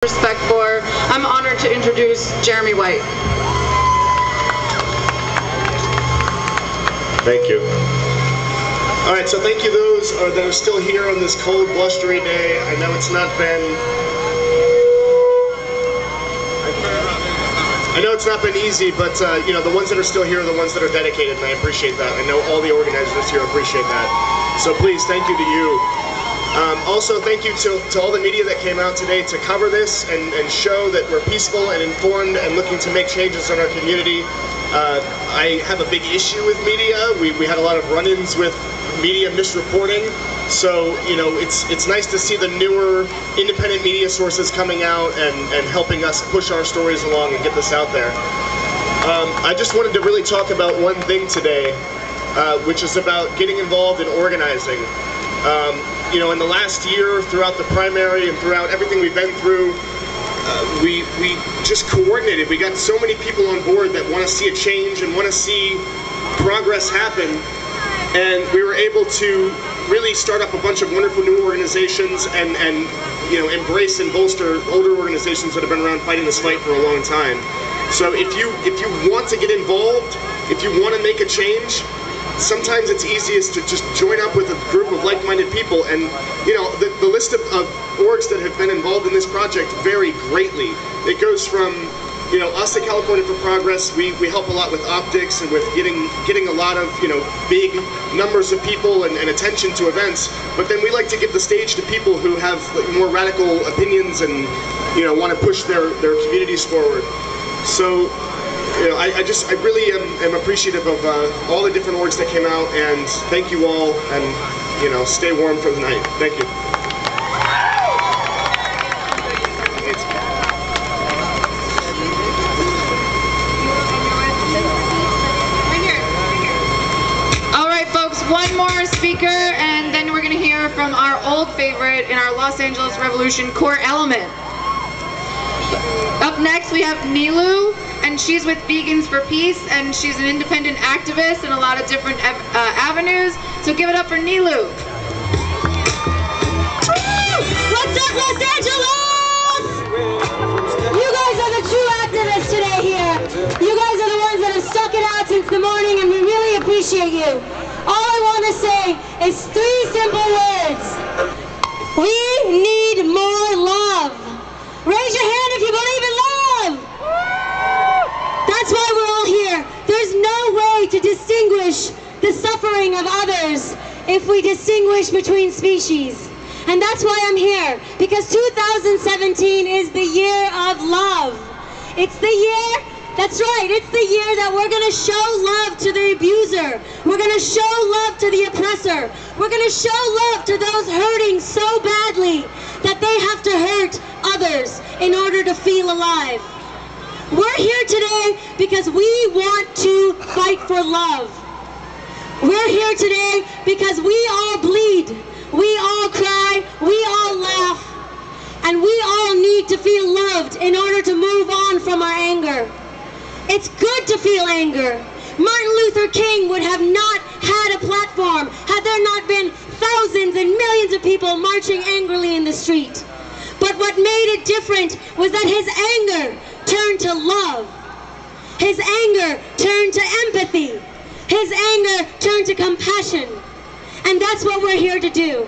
respect for. I'm honored to introduce Jeremy White. Thank you. All right, so thank you those that are still here on this cold, blustery day. I know it's not been easy, but you know, the ones that are still here are the ones that are dedicated, and I appreciate that. I know all the organizers here appreciate that. So please, thank you to you. Also, thank you to all the media that came out today to cover this and show that we're peaceful and informed and looking to make changes in our community. I have a big issue with media. We had a lot of run-ins with media misreporting. So, you know, it's nice to see the newer independent media sources coming out and helping us push our stories along and get this out there. I just wanted to really talk about one thing today, which is about getting involved in organizing. You know, in the last year, throughout the primary and throughout everything we've been through, we just coordinated. We got so many people on board that want to see a change and want to see progress happen. And we were able to really start up a bunch of wonderful new organizations and you know, embrace and bolster older organizations that have been around fighting this fight for a long time. So if you want to get involved, if you want to make a change, sometimes it's easiest to just join up with a group of like-minded people. And you know, the list of orgs that have been involved in this project vary greatly. It goes from, you know, us at California for Progress. We help a lot with optics and with getting a lot of, you know, big numbers of people and attention to events. But then we like to give the stage to people who have like, more radical opinions and, you know, want to push their communities forward. So, you know, I really am appreciative of all the different orgs that came out, and thank you all, and, you know, stay warm for the night. Thank you. All right, folks, one more speaker, and then we're going to hear from our old favorite in our Los Angeles Revolution, Core Element. Up next, we have Nilu, and she's with Vegans for Peace, and she's an independent activist in a lot of different avenues. So give it up for Nilu. What's up, Los Angeles? You guys are the true activists today here. You guys are the ones that have stuck it out since the morning, and we really appreciate you. All I want to say is 3 simple words. We need more love. Raise your hand if you believe in love. That's why we're all here. There's no way to distinguish the suffering of others if we distinguish between species. And that's why I'm here, because 2017 is the year of love. It's the year, that's right, it's the year that we're going to show love to the abuser. We're going to show love to the oppressor. We're going to show love to those hurting so badly that they have to hurt others in order to feel alive. We're here today because we want to fight for love. We're here today because we all bleed, we all cry, we all laugh, and we all need to feel loved in order to move on from our anger. It's good to feel anger. Martin Luther King would have not had a platform had there not been thousands and millions of people marching angrily in the street. But what made it different was that his anger turned to love. His anger turned to empathy. His anger turned to compassion. And that's what we're here to do.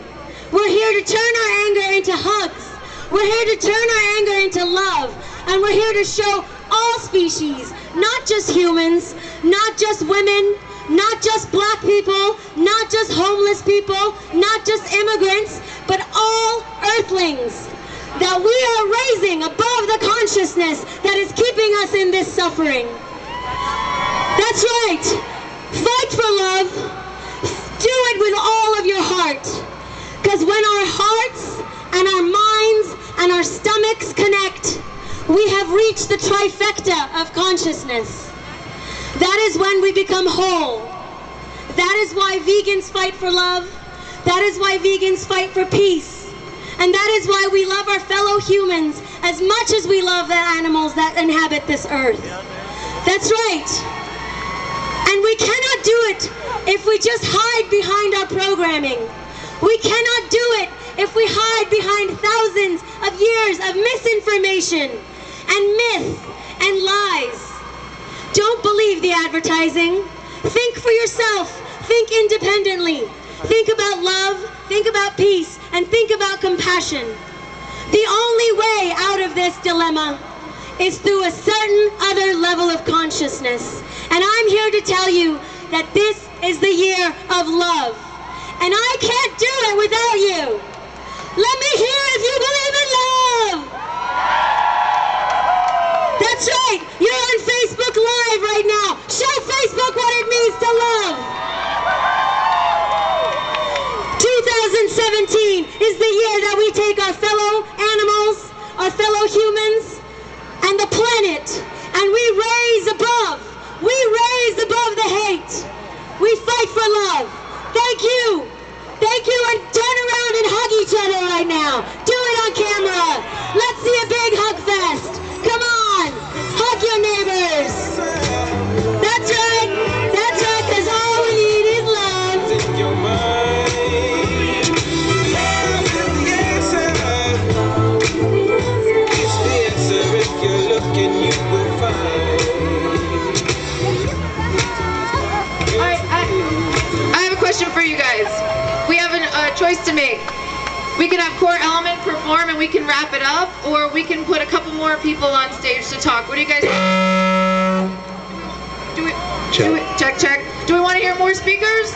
We're here to turn our anger into hugs. We're here to turn our anger into love. And we're here to show all species, not just humans, not just women, not just black people, not just homeless people, not just immigrants, but all earthlings, that we are raising above the consciousness that is keeping us in this suffering. That's right. Fight for love. Do it with all of your heart. Because when our hearts and our minds and our stomachs connect, we have reached the trifecta of consciousness. That is when we become whole. That is why vegans fight for love. That is why vegans fight for peace. And that is why we love our fellow humans as much as we love the animals that inhabit this earth. That's right. And we cannot do it if we just hide behind our programming. We cannot do it if we hide behind thousands of years of misinformation and myth and lies. Don't believe the advertising. Think for yourself. Think independently. Think about love, think about peace, and think about compassion. The only way out of this dilemma is through a certain other level of consciousness. And I'm here to tell you that this is the year of love. And I can't do it without you. Let me hear if you believe in love. That's right, you're on Facebook Live right now. Show Facebook what it means to love. 2017 is the year that we take our fellow animals, our fellow humans, and the planet, and we raise above the hate. We fight for love. Thank you, and turn around and hug each other right now. Do it on camera. Let's see a big hug fest. Come on, hug your neighbors. That's right, because all we need is love. I have a question for you guys. We have a choice to make. We can have Core Element perform and we can wrap it up, or we can put a couple more people on stage to talk. What do you guys think? Check. Do we want to hear more speakers?